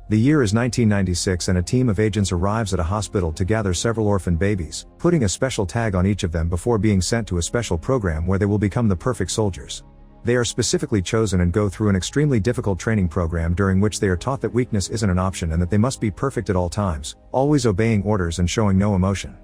The year is 1996 and a team of agents arrives at a hospital to gather several orphan babies, putting a special tag on each of them before being sent to a special program where they will become the perfect soldiers. They are specifically chosen and go through an extremely difficult training program during which they are taught that weakness isn't an option and that they must be perfect at all times, always obeying orders and showing no emotion.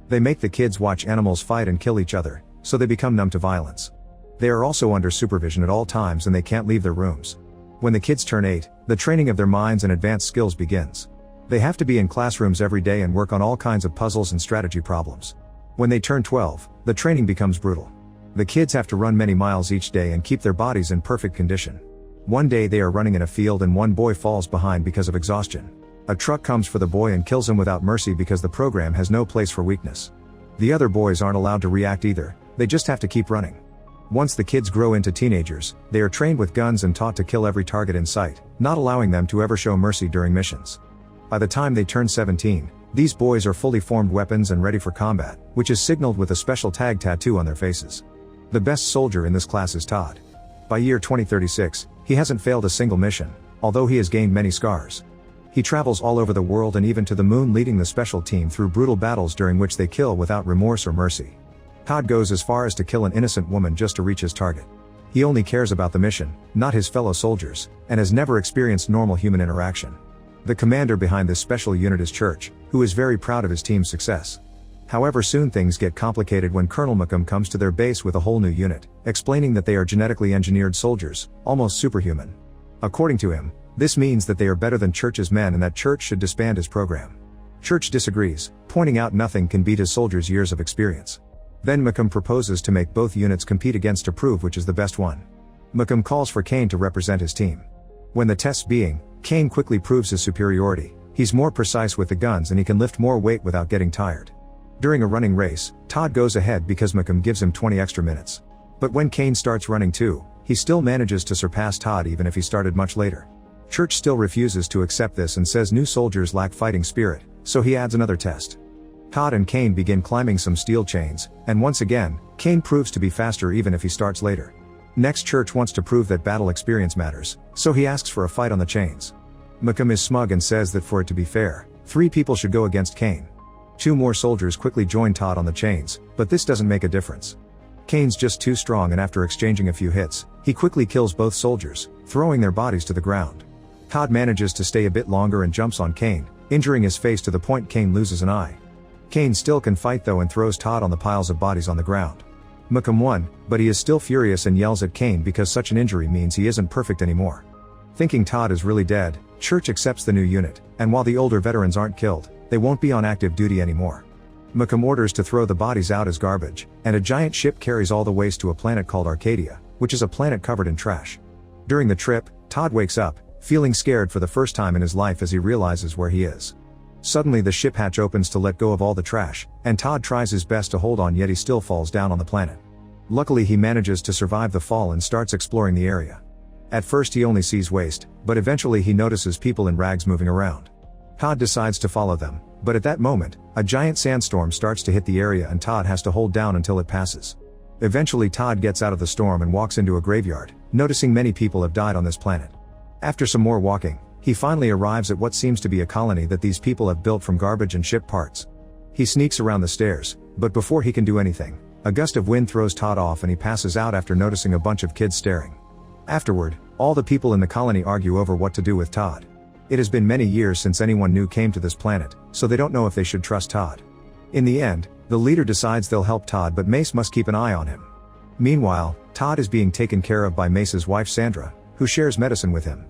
They make the kids watch animals fight and kill each other, so they become numb to violence. They are also under supervision at all times and they can't leave their rooms. When the kids turn 8, the training of their minds and advanced skills begins. They have to be in classrooms every day and work on all kinds of puzzles and strategy problems. When they turn 12, the training becomes brutal. The kids have to run many miles each day and keep their bodies in perfect condition. One day they are running in a field and one boy falls behind because of exhaustion. A truck comes for the boy and kills him without mercy because the program has no place for weakness. The other boys aren't allowed to react either, they just have to keep running. Once the kids grow into teenagers, they are trained with guns and taught to kill every target in sight, not allowing them to ever show mercy during missions. By the time they turn 17, these boys are fully formed weapons and ready for combat, which is signaled with a special tag tattoo on their faces. The best soldier in this class is Todd. By year 2036, he hasn't failed a single mission, although he has gained many scars. He travels all over the world and even to the moon, leading the special team through brutal battles during which they kill without remorse or mercy. Todd goes as far as to kill an innocent woman just to reach his target. He only cares about the mission, not his fellow soldiers, and has never experienced normal human interaction. The commander behind this special unit is Church, who is very proud of his team's success. However, soon things get complicated when Colonel Macomb comes to their base with a whole new unit, explaining that they are genetically engineered soldiers, almost superhuman. According to him, this means that they are better than Church's men and that Church should disband his program. Church disagrees, pointing out nothing can beat his soldiers' years of experience. Then Macomb proposes to make both units compete against to prove which is the best one. Macomb calls for Kane to represent his team. When the test's being, Kane quickly proves his superiority. He's more precise with the guns and he can lift more weight without getting tired. During a running race, Todd goes ahead because Macomb gives him 20 extra minutes. But when Kane starts running too, he still manages to surpass Todd even if he started much later. Church still refuses to accept this and says new soldiers lack fighting spirit, so he adds another test. Todd and Kane begin climbing some steel chains, and once again, Kane proves to be faster even if he starts later. Next, Church wants to prove that battle experience matters, so he asks for a fight on the chains. Macomb is smug and says that for it to be fair, 3 people should go against Kane. 2 more soldiers quickly join Todd on the chains, but this doesn't make a difference. Kane's just too strong and after exchanging a few hits, he quickly kills both soldiers, throwing their bodies to the ground. Todd manages to stay a bit longer and jumps on Kane, injuring his face to the point Kane loses an eye. Kane still can fight though and throws Todd on the piles of bodies on the ground. Macomb won, but he is still furious and yells at Kane because such an injury means he isn't perfect anymore. Thinking Todd is really dead, Church accepts the new unit, and while the older veterans aren't killed, they won't be on active duty anymore. Macomb orders to throw the bodies out as garbage, and a giant ship carries all the waste to a planet called Arcadia, which is a planet covered in trash. During the trip, Todd wakes up, feeling scared for the first time in his life as he realizes where he is. Suddenly the ship hatch opens to let go of all the trash, and Todd tries his best to hold on yet he still falls down on the planet. Luckily he manages to survive the fall and starts exploring the area. At first he only sees waste, but eventually he notices people in rags moving around. Todd decides to follow them, but at that moment, a giant sandstorm starts to hit the area and Todd has to hold down until it passes. Eventually Todd gets out of the storm and walks into a graveyard, noticing many people have died on this planet. After some more walking, he finally arrives at what seems to be a colony that these people have built from garbage and ship parts. He sneaks around the stairs, but before he can do anything, a gust of wind throws Todd off and he passes out after noticing a bunch of kids staring. Afterward, all the people in the colony argue over what to do with Todd. It has been many years since anyone new came to this planet, so they don't know if they should trust Todd. In the end, the leader decides they'll help Todd but Mace must keep an eye on him. Meanwhile, Todd is being taken care of by Mace's wife Sandra, who shares medicine with him.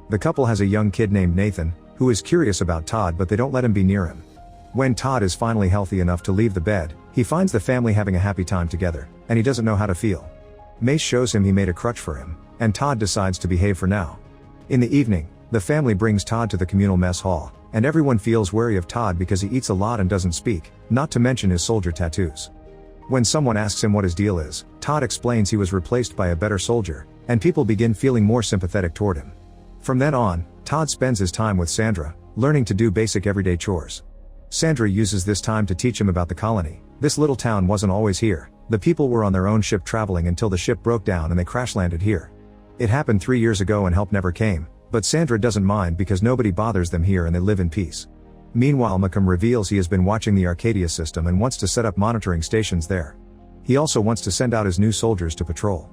The couple has a young kid named Nathan, who is curious about Todd but they don't let him be near him. When Todd is finally healthy enough to leave the bed, he finds the family having a happy time together, and he doesn't know how to feel. Mace shows him he made a crutch for him, and Todd decides to behave for now. In the evening, the family brings Todd to the communal mess hall, and everyone feels wary of Todd because he eats a lot and doesn't speak, not to mention his soldier tattoos. When someone asks him what his deal is, Todd explains he was replaced by a better soldier, and people begin feeling more sympathetic toward him. From then on, Todd spends his time with Sandra, learning to do basic everyday chores. Sandra uses this time to teach him about the colony. This little town wasn't always here, the people were on their own ship traveling until the ship broke down and they crash landed here. It happened 3 years ago and help never came, But Sandra doesn't mind because nobody bothers them here and they live in peace. Meanwhile, Malcolm reveals he has been watching the Arcadia system and wants to set up monitoring stations there. He also wants to send out his new soldiers to patrol.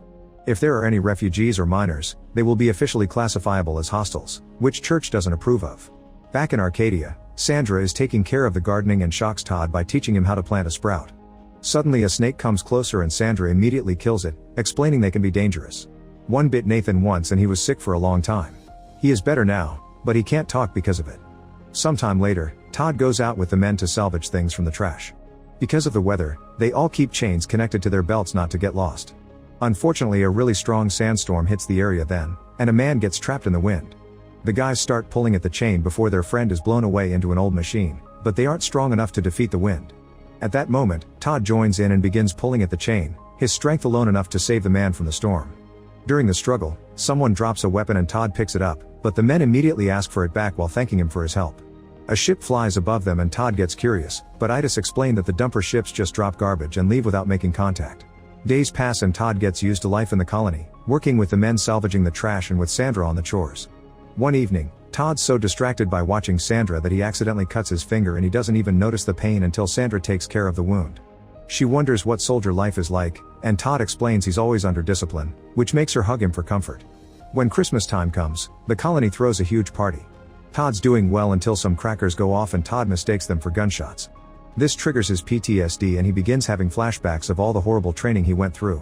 If there are any refugees or minors, they will be officially classifiable as hostiles, which Church doesn't approve of. Back in Arcadia, Sandra is taking care of the gardening and shocks Todd by teaching him how to plant a sprout. Suddenly a snake comes closer and Sandra immediately kills it, explaining they can be dangerous. One bit Nathan once and he was sick for a long time. He is better now, but he can't talk because of it. Sometime later, Todd goes out with the men to salvage things from the trash. Because of the weather, they all keep chains connected to their belts not to get lost. Unfortunately, a really strong sandstorm hits the area then, and a man gets trapped in the wind. The guys start pulling at the chain before their friend is blown away into an old machine, but they aren't strong enough to defeat the wind. At that moment, Todd joins in and begins pulling at the chain, his strength alone enough to save the man from the storm. During the struggle, someone drops a weapon and Todd picks it up, but the men immediately ask for it back while thanking him for his help. A ship flies above them and Todd gets curious, but Idas explained that the dumper ships just drop garbage and leave without making contact. Days pass and Todd gets used to life in the colony, working with the men salvaging the trash and with Sandra on the chores. One evening, Todd's so distracted by watching Sandra that he accidentally cuts his finger and he doesn't even notice the pain until Sandra takes care of the wound. She wonders what soldier life is like, and Todd explains he's always under discipline, which makes her hug him for comfort. When Christmas time comes, the colony throws a huge party. Todd's doing well until some crackers go off and Todd mistakes them for gunshots. This triggers his PTSD and he begins having flashbacks of all the horrible training he went through.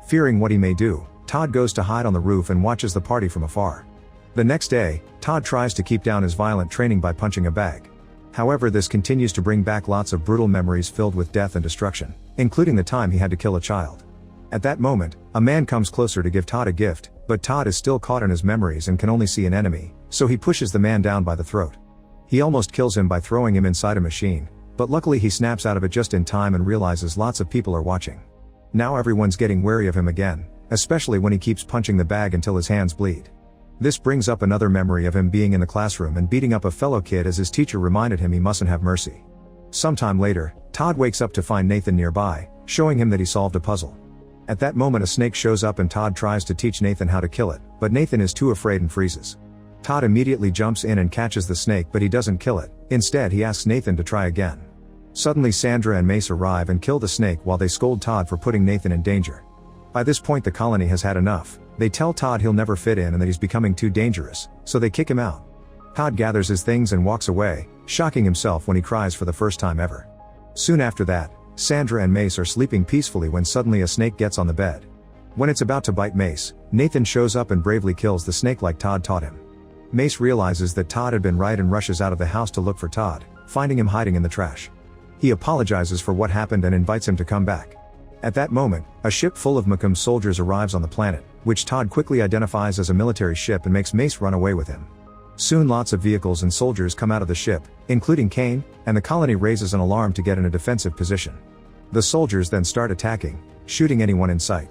Fearing what he may do, Todd goes to hide on the roof and watches the party from afar. The next day, Todd tries to keep down his violent training by punching a bag. However, this continues to bring back lots of brutal memories filled with death and destruction, including the time he had to kill a child. At that moment, a man comes closer to give Todd a gift, but Todd is still caught in his memories and can only see an enemy, so he pushes the man down by the throat. He almost kills him by throwing him inside a machine, but luckily he snaps out of it just in time and realizes lots of people are watching. Now everyone's getting wary of him again, especially when he keeps punching the bag until his hands bleed. This brings up another memory of him being in the classroom and beating up a fellow kid as his teacher reminded him he mustn't have mercy. Sometime later, Todd wakes up to find Nathan nearby, showing him that he solved a puzzle. At that moment a snake shows up and Todd tries to teach Nathan how to kill it, but Nathan is too afraid and freezes. Todd immediately jumps in and catches the snake but he doesn't kill it, instead he asks Nathan to try again. Suddenly Sandra and Mace arrive and kill the snake while they scold Todd for putting Nathan in danger. By this point the colony has had enough. They tell Todd he'll never fit in and that he's becoming too dangerous, so they kick him out. Todd gathers his things and walks away, shocking himself when he cries for the first time ever. Soon after that, Sandra and Mace are sleeping peacefully when suddenly a snake gets on the bed. When it's about to bite Mace, Nathan shows up and bravely kills the snake like Todd taught him. Mace realizes that Todd had been right and rushes out of the house to look for Todd, finding him hiding in the trash. He apologizes for what happened and invites him to come back. At that moment, a ship full of Malcolm's soldiers arrives on the planet, which Todd quickly identifies as a military ship and makes Mace run away with him. Soon lots of vehicles and soldiers come out of the ship, including Kane, and the colony raises an alarm to get in a defensive position. The soldiers then start attacking, shooting anyone in sight.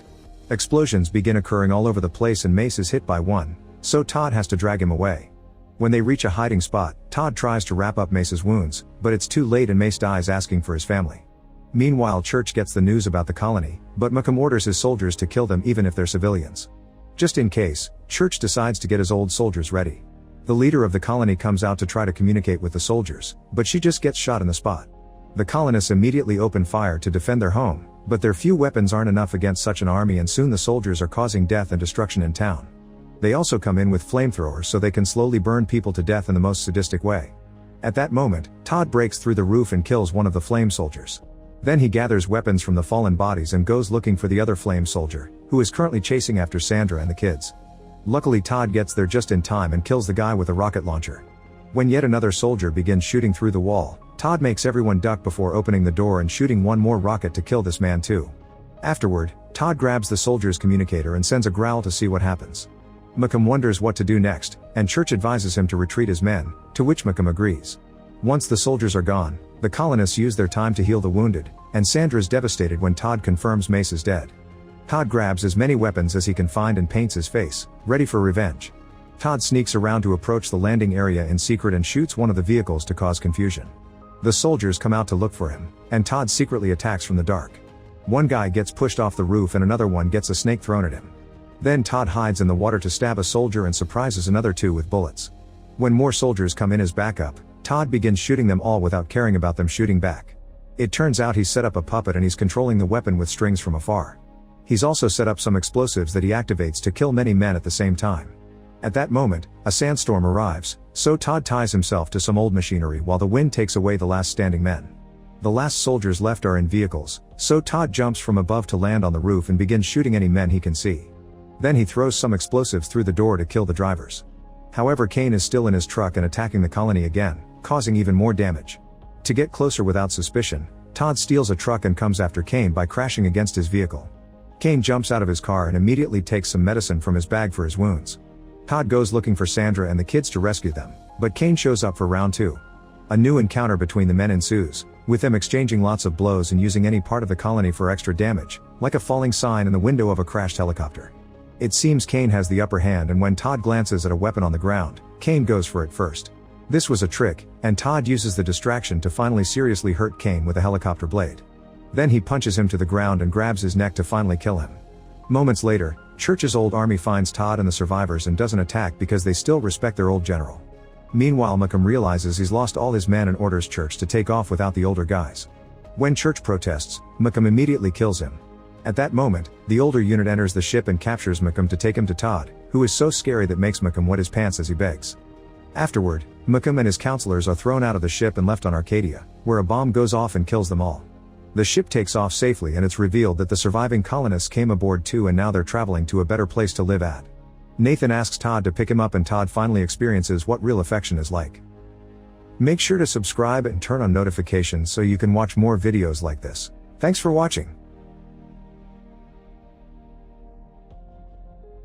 Explosions begin occurring all over the place and Mace is hit by one, so Todd has to drag him away. When they reach a hiding spot, Todd tries to wrap up Mace's wounds, but it's too late and Mace dies asking for his family. Meanwhile, Church gets the news about the colony, but Malcolm orders his soldiers to kill them even if they're civilians. Just in case, Church decides to get his old soldiers ready. The leader of the colony comes out to try to communicate with the soldiers, but she just gets shot in the spot. The colonists immediately open fire to defend their home, but their few weapons aren't enough against such an army and soon the soldiers are causing death and destruction in town. They also come in with flamethrowers so they can slowly burn people to death in the most sadistic way. At that moment, Todd breaks through the roof and kills one of the flame soldiers. Then he gathers weapons from the fallen bodies and goes looking for the other flame soldier, who is currently chasing after Sandra and the kids. Luckily Todd gets there just in time and kills the guy with a rocket launcher. When yet another soldier begins shooting through the wall, Todd makes everyone duck before opening the door and shooting one more rocket to kill this man too. Afterward, Todd grabs the soldier's communicator and sends a growl to see what happens. Malcolm wonders what to do next, and Church advises him to retreat his men, to which Malcolm agrees. Once the soldiers are gone, the colonists use their time to heal the wounded, and Sandra is devastated when Todd confirms Mace is dead. Todd grabs as many weapons as he can find and paints his face, ready for revenge. Todd sneaks around to approach the landing area in secret and shoots one of the vehicles to cause confusion. The soldiers come out to look for him, and Todd secretly attacks from the dark. One guy gets pushed off the roof and another one gets a snake thrown at him. Then Todd hides in the water to stab a soldier and surprises another two with bullets. When more soldiers come in as backup, Todd begins shooting them all without caring about them shooting back. It turns out he's set up a puppet and he's controlling the weapon with strings from afar. He's also set up some explosives that he activates to kill many men at the same time. At that moment, a sandstorm arrives, so Todd ties himself to some old machinery while the wind takes away the last standing men. The last soldiers left are in vehicles, so Todd jumps from above to land on the roof and begins shooting any men he can see. Then he throws some explosives through the door to kill the drivers. However, Kane is still in his truck and attacking the colony again, causing even more damage. To get closer without suspicion, Todd steals a truck and comes after Kane by crashing against his vehicle. Kane jumps out of his car and immediately takes some medicine from his bag for his wounds. Todd goes looking for Sandra and the kids to rescue them, but Kane shows up for round 2. A new encounter between the men ensues, with them exchanging lots of blows and using any part of the colony for extra damage, like a falling sign in the window of a crashed helicopter. It seems Kane has the upper hand, and when Todd glances at a weapon on the ground, Kane goes for it first. This was a trick, and Todd uses the distraction to finally seriously hurt Kane with a helicopter blade. Then he punches him to the ground and grabs his neck to finally kill him. Moments later, Church's old army finds Todd and the survivors and doesn't attack because they still respect their old general. Meanwhile, Malcolm realizes he's lost all his men and orders Church to take off without the older guys. When Church protests, Malcolm immediately kills him. At that moment, the older unit enters the ship and captures Malcolm to take him to Todd, who is so scary that makes Malcolm wet his pants as he begs. Afterward, Malcolm and his counselors are thrown out of the ship and left on Arcadia, where a bomb goes off and kills them all. The ship takes off safely and it's revealed that the surviving colonists came aboard too, and now they're traveling to a better place to live at. Nathan asks Todd to pick him up and Todd finally experiences what real affection is like. Make sure to subscribe and turn on notifications so you can watch more videos like this. Thanks for watching.